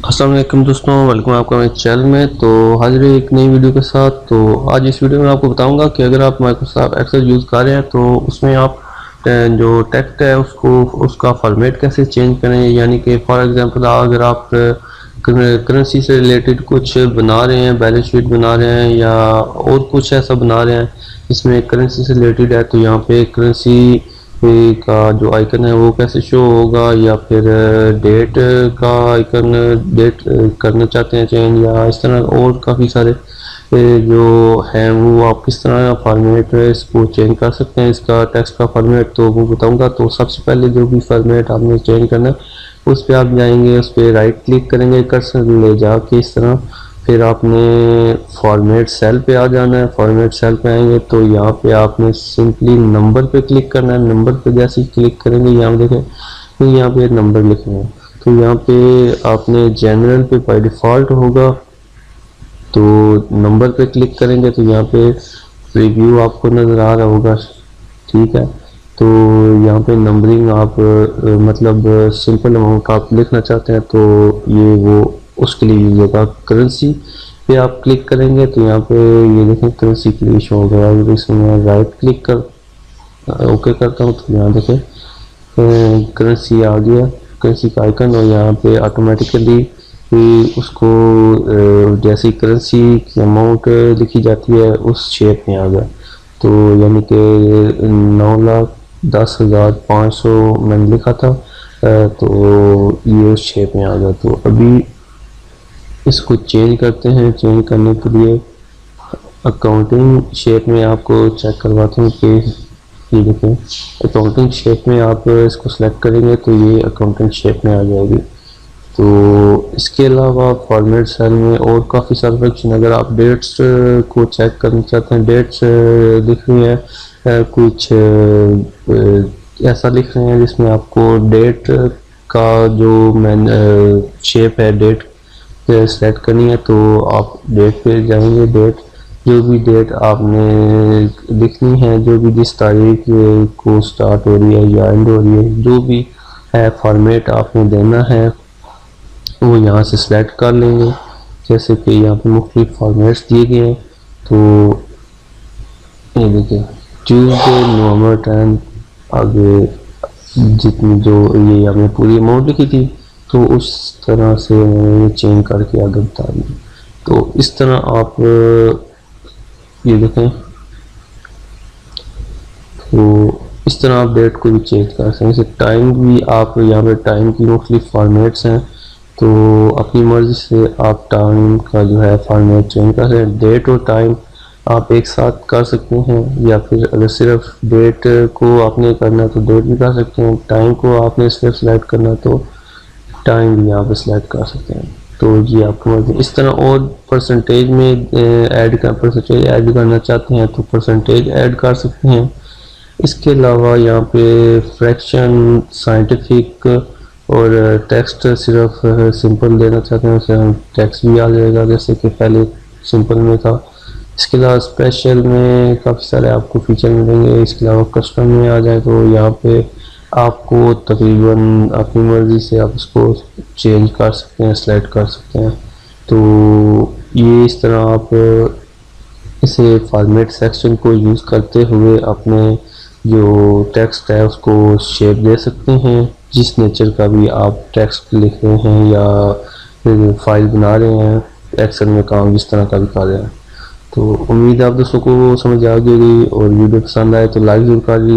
अस्सलाम वालेकुम दोस्तों, वेलकम आपका मेरे चैनल में। तो हाजिर है एक नई वीडियो के साथ। तो आज इस वीडियो में आपको बताऊंगा कि अगर आप माइक्रोसॉफ्ट एक्सेल यूज़ कर रहे हैं तो उसमें आप जो टेक्स्ट है उसको उसका फॉर्मेट कैसे चेंज करें। यानी कि फॉर एग्जांपल अगर आप करेंसी से रिलेटेड कुछ बना रहे हैं, बैलेंस शीट बना रहे हैं या और कुछ ऐसा बना रहे हैं जिसमें करेंसी से रिलेटेड है, तो यहाँ पे करेंसी का जो आइकन है वो कैसे शो होगा, या फिर डेट का आइकन, डेट करना चाहते हैं चेंज, या इस तरह और काफ़ी सारे जो हैं वो आप किस तरह फॉर्मेट इसको चेंज कर सकते हैं। इसका टेक्स्ट का फॉर्मेट तो वो बताऊंगा। तो सबसे पहले जो भी फॉर्मेट आपने चेंज करना है उस पर आप जाएंगे, उस पर राइट क्लिक करेंगे, कर्सर ले जाके इस तरह, फिर आपने फॉर्मेट सेल पे आ जाना है। फॉर्मेट सेल पे आएंगे तो यहाँ पे आपने सिंपली नंबर पे क्लिक करना है। नंबर पे जैसे ही क्लिक करेंगे यहाँ देखें तो यहाँ पे नंबर लिखना है। तो यहाँ पे आपने जनरल पे बाय डिफ़ॉल्ट होगा, तो नंबर पे क्लिक करेंगे तो यहाँ पे प्रीव्यू आपको नज़र आ रहा होगा, ठीक है। तो यहाँ पे नंबरिंग आप मतलब सिंपल अमाउंट आप लिखना चाहते हैं तो ये वो उसके लिए यूज होगा। करेंसी पे आप क्लिक करेंगे तो यहाँ पे ये देखें करेंसी के लिए शो हो गया। अगर इसमें राइट क्लिक कर ओके करता हूँ तो यहाँ देखें करेंसी आ गया, करेंसी का आइकन, और यहाँ पे ऑटोमेटिकली उसको जैसी करेंसी की अमाउंट लिखी जाती है उस शेप में आ गया। तो यानी कि 9,10,500 मैंने लिखा था, तो ये उस शेप में आ गया। तो अभी इसको चेंज करते हैं। चेंज करने के लिए अकाउंटिंग शेप में आपको चेक करवाता हूँ कि ये देखें अकाउंटिंग शेप में आप इसको सेलेक्ट करेंगे तो ये अकाउंटिंग शेप में आ जाएगी। तो इसके अलावा फॉर्मेट सेल में और काफ़ी सारे फंक्शन, अगर आप डेट्स को चेक करना चाहते हैं, डेट्स लिख रही हैं, कुछ ऐसा लिख रहे हैं जिसमें आपको डेट का जो मैन शेप है डेट सेलेक्ट करनी है, तो आप डेट पे जाएंगे। डेट जो भी डेट आपने लिखनी है, जो भी जिस तारीख को स्टार्ट हो रही है या एंड हो रही है, जो भी है फॉर्मेट आपने देना है वो यहाँ से सिलेक्ट कर लेंगे। जैसे कि यहाँ पे मुख्तलिफ फॉर्मेट्स दिए गए हैं। तो ये देखिए ट्यूसडे नवंबर 10, आगे जितनी जो ये हमने पूरी अमाउंट लिखी थी तो उस तरह से मैंने चेंज करके आगे बता दी। तो इस तरह आप ये देखें, तो इस तरह आप डेट को भी चेंज कर सकते हैं। जैसे टाइम भी आप यहाँ पे टाइम की मुख्तलिफ फॉर्मेट्स हैं, तो अपनी मर्ज़ी से आप टाइम का जो है फॉर्मेट चेंज कर सकते हैं। डेट और टाइम आप एक साथ कर सकते हैं, या फिर अगर सिर्फ डेट को आपने करना है तो डेट भी कर सकते हैं। टाइम को आपने सिर्फ सेलेक्ट करना है तो टाइम भी यहाँ पे सिलेक्ट कर सकते हैं। तो ये आपकी मर्जी। इस तरह और परसेंटेज में परसेंटेज ऐड करना चाहते हैं तो परसेंटेज ऐड कर सकते हैं। इसके अलावा यहाँ पे फ्रैक्शन, साइंटिफिक और टेक्स्ट सिर्फ सिंपल देना चाहते हैं उसे टेक्स्ट भी आ जाएगा जैसे कि पहले सिंपल में था। इसके अलावा स्पेशल में काफ़ी सारे आपको फीचर मिलेंगे। इसके अलावा कस्टम में आ जाए तो यहाँ पे आपको तकरीबन अपनी मर्ज़ी से आप इसको चेंज कर सकते हैं, सेलेक्ट कर सकते हैं। तो ये इस तरह आप इसे फॉर्मेट सेक्शन को यूज़ करते हुए अपने जो टेक्स्ट है उसको शेप दे सकते हैं, जिस नेचर का भी आप टेक्स्ट लिख रहे हैं या फाइल बना रहे हैं, एक्सेल में काम जिस तरह का भी कर रहे हैं। तो उम्मीद है आप दोस्तों को समझ आ गई होगी, और वीडियो पसंद आए तो लाइक जरूर कर लीजिए।